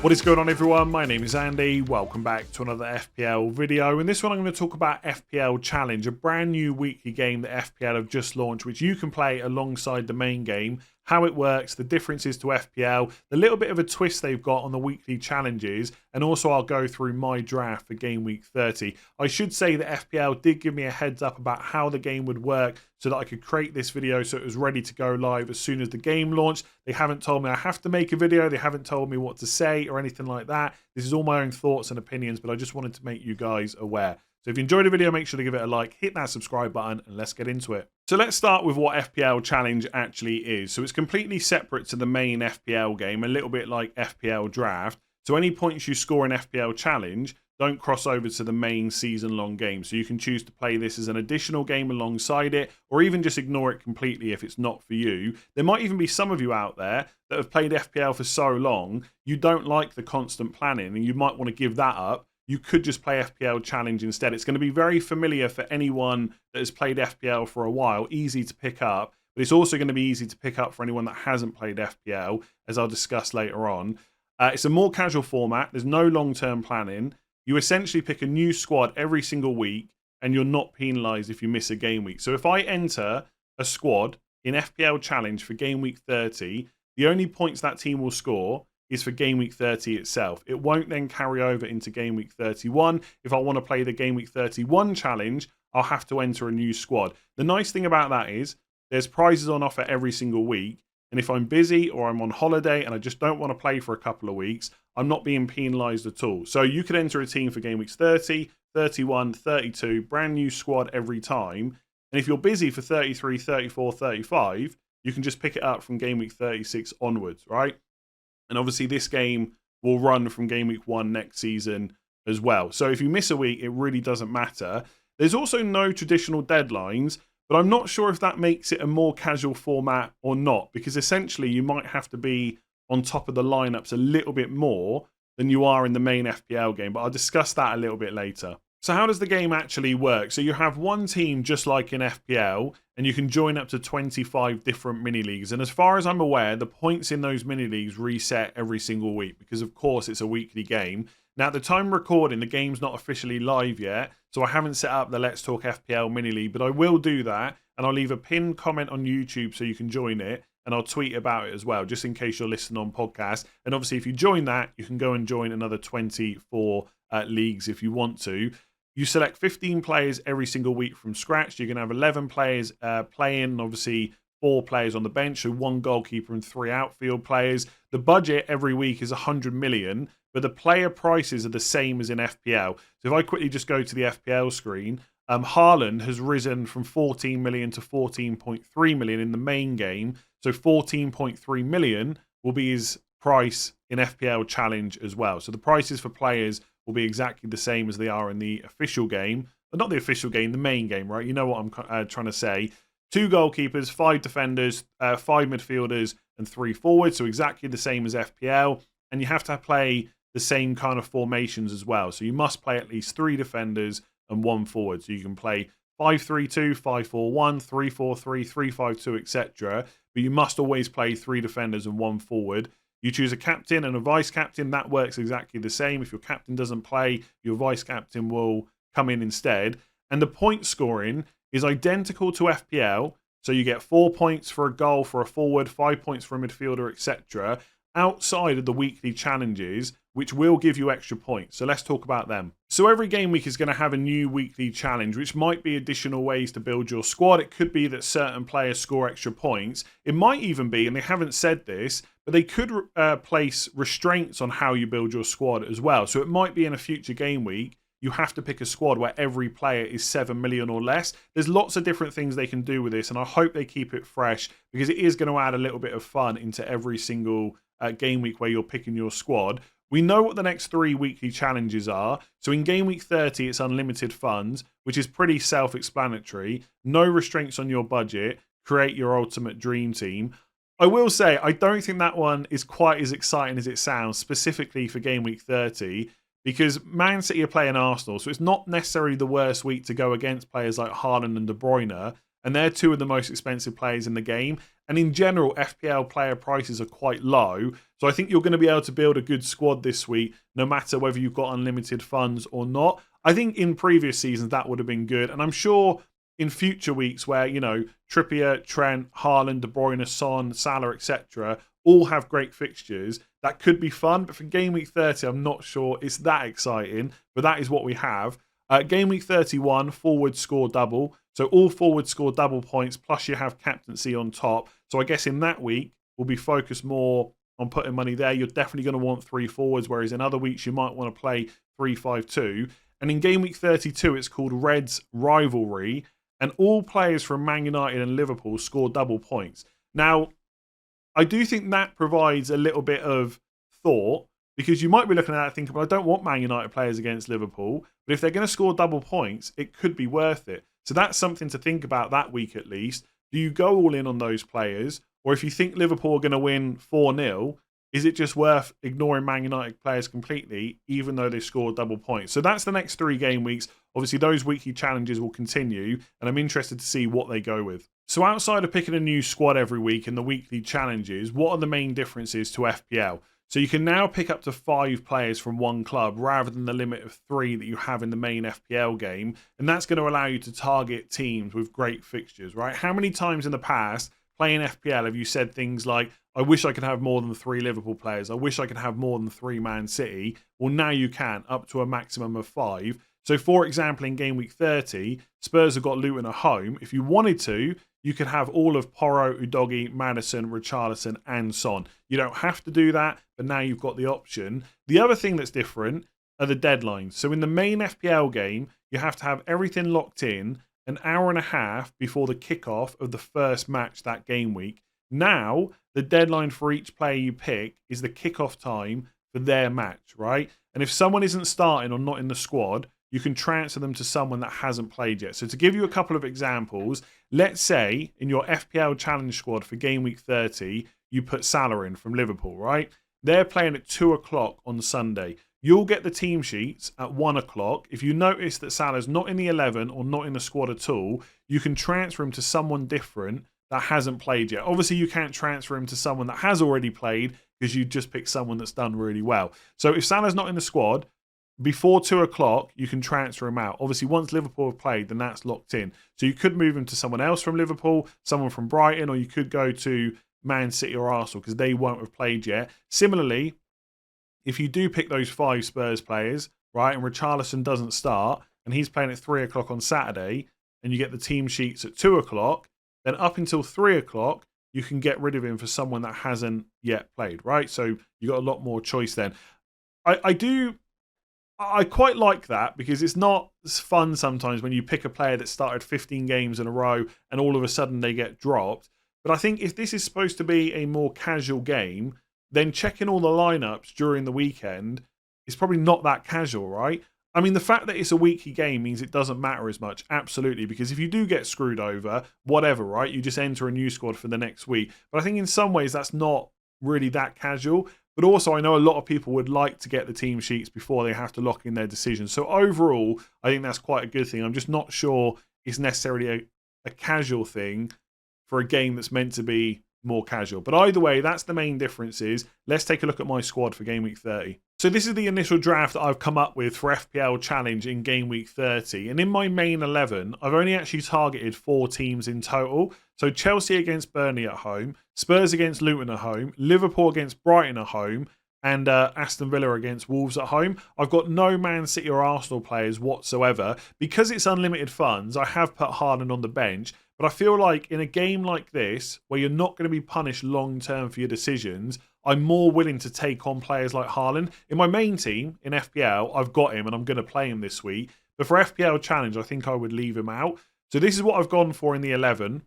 What is going on, everyone? My name is Andy. Welcome back to another FPL video. In this one, I'm going to talk about FPL Challenge, a brand new weekly game that FPL have just launched, which you can play alongside the main game, how it works, the differences to FPL, the little bit of a twist they've got on the weekly challenges, and also I'll go through my draft for Game Week 30. I should say that FPL did give me a heads up about how the game would work so that I could create this video so it was ready to go live as soon as the game launched. They haven't told me I have to make a video. They haven't told me what to say or anything like that. This is all my own thoughts and opinions, but I just wanted to make you guys aware. So if you enjoyed the video, make sure to give it a like, hit that subscribe button, and let's get into it. So let's start with what FPL Challenge actually is. So it's completely separate to the main FPL game, a little bit like FPL Draft. So any points you score in FPL Challenge don't cross over to the main season-long game. So you can choose to play this as an additional game alongside it, or even just ignore it completely if it's not for you. There might even be some of you out there that have played FPL for so long, you don't like the constant planning, and you might want to give that up. You could just play FPL Challenge instead. It's going to be very familiar for anyone that has played FPL for a while, easy to pick up, but it's also going to be easy to pick up for anyone that hasn't played FPL, as I'll discuss later on. It's a more casual format. There's no long-term planning. You essentially pick a new squad every single week, and you're not penalised if you miss a game week. So if I enter a squad in FPL Challenge for Game Week 30, the only points that team will score is for Game Week 30 itself. It won't then carry over into Game Week 31. If I want to play the Game Week 31 challenge, I'll have to enter a new squad. The nice thing about that is there's prizes on offer every single week. And if I'm busy or I'm on holiday and I just don't want to play for a couple of weeks, I'm not being penalised at all. So you could enter a team for Game Weeks 30, 31, 32, brand new squad every time. And if you're busy for 33, 34, 35, you can just pick it up from Game Week 36 onwards, right? And obviously this game will run from Game Week 1 next season as well. So if you miss a week, it really doesn't matter. There's also no traditional deadlines, but I'm not sure if that makes it a more casual format or not, because essentially you might have to be on top of the lineups a little bit more than you are in the main FPL game, but I'll discuss that a little bit later. So how does the game actually work? So you have one team just like in FPL, and you can join up to 25 different mini-leagues. And as far as I'm aware, the points in those mini-leagues reset every single week because, of course, it's a weekly game. Now, at the time of recording, the game's not officially live yet, so I haven't set up the Let's Talk FPL mini-league, but I will do that, and I'll leave a pinned comment on YouTube so you can join it, and I'll tweet about it as well, just in case you're listening on podcast. And obviously, if you join that, you can go and join another 24 leagues if you want to. You select 15 players every single week from scratch. You're going to have 11 players playing, and obviously 4 players on the bench, so 1 goalkeeper and 3 outfield players. The budget every week is 100 million, but the player prices are the same as in FPL. So if I quickly just go to the FPL screen, Haaland has risen from 14 million to 14.3 million in the main game. So 14.3 million will be his price in FPL Challenge as well. So the prices for players will be exactly the same as they are in the official game. But not the official game, the main game, right? You know what I'm trying to say. 2 goalkeepers, 5 defenders, 5 midfielders, and 3 forwards. So exactly the same as FPL. And you have to play the same kind of formations as well. So you must play at least 3 defenders and 1 forward. So you can play 5-3-2, 5-4-1, 3-4-3, 3-5-2, etc. But you must always play 3 defenders and 1 forward. You choose a captain and a vice captain. That works exactly the same. If your captain doesn't play, your vice captain will come in instead. And the point scoring is identical to FPL. So you get 4 points for a goal for a forward, 5 points for a midfielder, etc. outside of the weekly challenges, which will give you extra points. So let's talk about them. So every game week is going to have a new weekly challenge, which might be additional ways to build your squad. It could be that certain players score extra points. It might even be, and they haven't said this, but they could place restraints on how you build your squad as well. So it might be in a future game week, you have to pick a squad where every player is 7 million or less. There's lots of different things they can do with this, and I hope they keep it fresh because it is going to add a little bit of fun into every single game week where you're picking your squad. We know what the next 3 weekly challenges are. So in Game Week 30, it's unlimited funds, which is pretty self-explanatory. No restraints on your budget. Create your ultimate dream team. I will say, I don't think that one is quite as exciting as it sounds, specifically for Game Week 30, because Man City are playing Arsenal, so it's not necessarily the worst week to go against players like Haaland and De Bruyne. and they're two of the most expensive players in the game. And in general, FPL player prices are quite low. So I think you're going to be able to build a good squad this week, no matter whether you've got unlimited funds or not. I think in previous seasons that would have been good. And I'm sure in future weeks where, Trippier, Trent, Haaland, De Bruyne, Son, Salah, etc., all have great fixtures, that could be fun. But for Game Week 30, I'm not sure it's that exciting. But that is what we have. Game Week 31, forwards score double. So all forwards score double points, plus you have captaincy on top. So I guess in that week, we'll be focused more on putting money there. You're definitely going to want 3 forwards, whereas in other weeks, you might want to play 3-5-2. And in Game Week 32, it's called Reds Rivalry. And all players from Man United and Liverpool score double points. Now, I do think that provides a little bit of thought, because you might be looking at that thinking, well, I don't want Man United players against Liverpool, but if they're going to score double points, it could be worth it. So that's something to think about that week at least. Do you go all in on those players? Or if you think Liverpool are going to win 4-0, is it just worth ignoring Man United players completely, even though they score double points? So that's the next 3 game weeks. Obviously, those weekly challenges will continue, and I'm interested to see what they go with. So outside of picking a new squad every week in the weekly challenges, what are the main differences to FPL? So you can now pick up to 5 players from one club rather than the limit of 3 that you have in the main FPL game. And that's going to allow you to target teams with great fixtures, right? How many times in the past playing FPL have you said things like, I wish I could have more than 3 Liverpool players. I wish I could have more than 3 Man City. Well, now you can, up to a maximum of 5. So for example, in Game Week 30, Spurs have got Luton at home. If you wanted to, you could have all of Porro, Udogie, Maddison, Richarlison and Son. You don't have to do that, but now you've got the option. The other thing that's different are the deadlines. So in the main FPL game, you have to have everything locked in an hour and a half before the kickoff of the first match that game week. Now, the deadline for each player you pick is the kickoff time for their match, right? And if someone isn't starting or not in the squad, you can transfer them to someone that hasn't played yet. So to give you a couple of examples, let's say in your FPL challenge squad for Game Week 30, you put Salah in from Liverpool, right? They're playing at 2 o'clock on Sunday. You'll get the team sheets at 1 o'clock. If you notice that Salah's not in the 11 or not in the squad at all, you can transfer him to someone different that hasn't played yet. Obviously, you can't transfer him to someone that has already played because you just picked someone that's done really well. So if Salah's not in the squad, before 2 o'clock, you can transfer him out. Obviously, once Liverpool have played, then that's locked in. So you could move him to someone else from Liverpool, someone from Brighton, or you could go to Man City or Arsenal because they won't have played yet. Similarly, if you do pick those 5 Spurs players, right, and Richarlison doesn't start, and he's playing at 3 o'clock on Saturday, and you get the team sheets at 2 o'clock, then up until 3 o'clock, you can get rid of him for someone that hasn't yet played, right? So you got a lot more choice then. I quite like that because it's not as fun sometimes when you pick a player that started 15 games in a row and all of a sudden they get dropped. But I think if this is supposed to be a more casual game, then checking all the lineups during the weekend is probably not that casual, right? I mean, the fact that it's a weekly game means it doesn't matter as much, absolutely, because if you do get screwed over, whatever, right? You just enter a new squad for the next week. But I think in some ways that's not really that casual. But also, I know a lot of people would like to get the team sheets before they have to lock in their decisions. So overall, I think that's quite a good thing. I'm just not sure it's necessarily a casual thing for a game that's meant to be more casual. But either way, that's the main differences. Let's take a look at my squad for Game Week 30. So this is the initial draft that I've come up with for FPL Challenge in Game Week 30. And in my main 11, I've only actually targeted 4 teams in total. So Chelsea against Burnley at home, Spurs against Luton at home, Liverpool against Brighton at home, and Aston Villa against Wolves at home. I've got no Man City or Arsenal players whatsoever. Because it's unlimited funds, I have put Haaland on the bench. But I feel like in a game like this, where you're not going to be punished long-term for your decisions, I'm more willing to take on players like Haaland. In my main team, in FPL, I've got him and I'm going to play him this week. But for FPL Challenge, I think I would leave him out. So this is what I've gone for in the 11.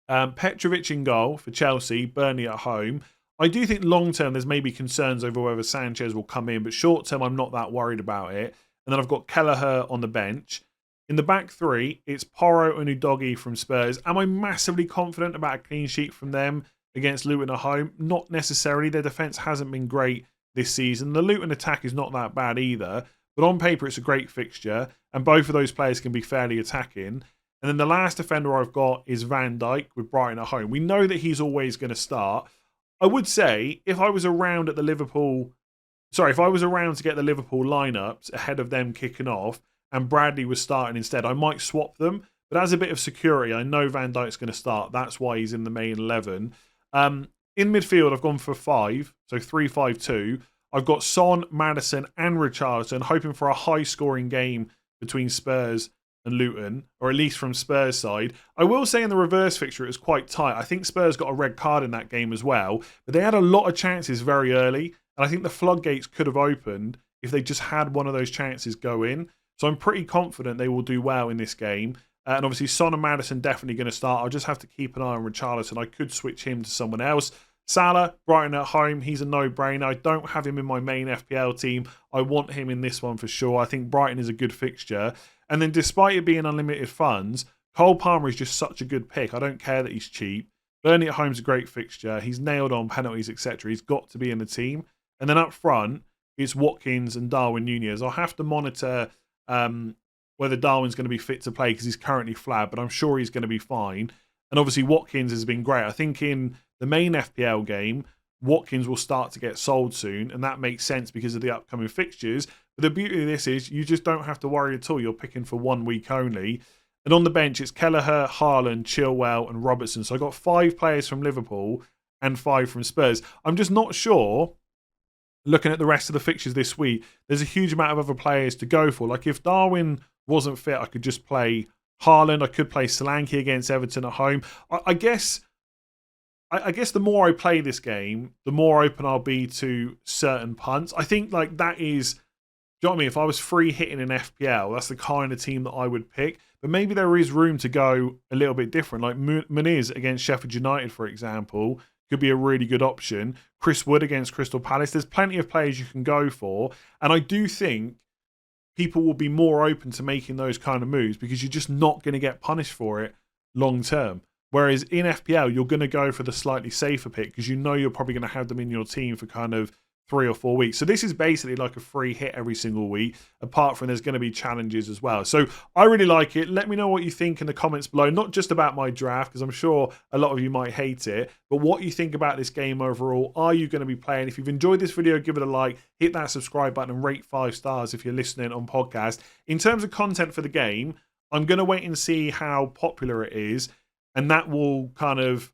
Petrovic in goal for Chelsea, Burnley at home. I do think long-term there's maybe concerns over whether Sanchez will come in, but short-term I'm not that worried about it. And then I've got Kelleher on the bench. In the back 3, it's Porro and Udogie from Spurs. Am I massively confident about a clean sheet from them against Luton at home? Not necessarily. Their defence hasn't been great this season. The Luton attack is not that bad either. But on paper, it's a great fixture. And both of those players can be fairly attacking. And then the last defender I've got is Van Dijk with Brighton at home. We know that he's always going to start. I would say if I was around at the Liverpool, sorry, if I was around to get the Liverpool lineups ahead of them kicking off and Bradley was starting instead, I might swap them. But as a bit of security, I know Van Dijk's going to start. That's why he's in the main 11. In midfield, I've gone for 5, so 3-5-2. I've got Son, Maddison, and Richarlison, hoping for a high-scoring game between Spurs and Luton, or at least from Spurs' side. I will say in the reverse fixture, it was quite tight. I think Spurs got a red card in that game as well, but they had a lot of chances very early, and I think the floodgates could have opened if they just had one of those chances go in. So I'm pretty confident they will do well in this game. And obviously, Son and Maddison definitely going to start. I'll just have to keep an eye on Richarlison. I could switch him to someone else. Salah, Brighton at home, he's a no-brainer. I don't have him in my main FPL team. I want him in this one for sure. I think Brighton is a good fixture. And then despite it being unlimited funds, Cole Palmer is just such a good pick. I don't care that he's cheap. Burnley at home is a great fixture. He's nailed on penalties, etc. He's got to be in the team. And then up front, it's Watkins and Darwin Nunez. I'll have to monitor whether Darwin's going to be fit to play because he's currently flat, but I'm sure he's going to be fine. And obviously Watkins has been great. I think in the main FPL game, Watkins will start to get sold soon, and that makes sense because of the upcoming fixtures. But the beauty of this is you just don't have to worry at all. You're picking for 1 week only. And on the bench, it's Kelleher, Haaland, Chilwell, and Robertson. So I got 5 players from Liverpool and 5 from Spurs. I'm just not sure, looking at the rest of the fixtures this week, there's a huge amount of other players to go for. Like if Darwin wasn't fit, I could just play Haaland. I could play Solanke against Everton at home. I guess the more I play this game, the more open I'll be to certain punts. I think like that is, do you know what I mean? If I was free hitting in FPL, that's the kind of team that I would pick. But maybe there is room to go a little bit different. Like Muniz against Sheffield United, for example, could be a really good option. Chris Wood against Crystal Palace. There's plenty of players you can go for. And I do think people will be more open to making those kind of moves because you're just not going to get punished for it long term. Whereas in FPL, you're going to go for the slightly safer pick because you know you're probably going to have them in your team for kind of 3 or 4 weeks. So this is basically like a free hit every single week, apart from there's going to be challenges as well. So I really like it. Let me know what you think in the comments below, not just about my draft, because I'm sure a lot of you might hate it, but what you think about this game overall. Are you going to be playing? If you've enjoyed this video, give it a like, hit that subscribe button and rate 5 stars if you're listening on podcast. In terms of content for the game, I'm going to wait and see how popular it is, and that will kind of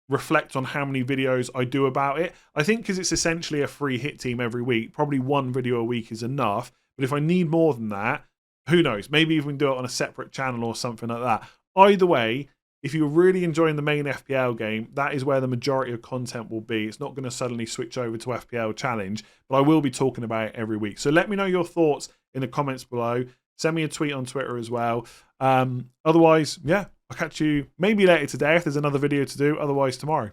reflect on how many videos I do about it. I think because it's essentially a free hit team every week, probably 1 video a week is enough. But if I need more than that, who knows? Maybe even do it on a separate channel or something like that. Either way, if you're really enjoying the main FPL game, that is where the majority of content will be. It's not going to suddenly switch over to FPL Challenge, but I will be talking about it every week. So let me know your thoughts in the comments below. Send me a tweet on Twitter as well. Otherwise, yeah, I'll catch you maybe later today if there's another video to do. Otherwise, tomorrow.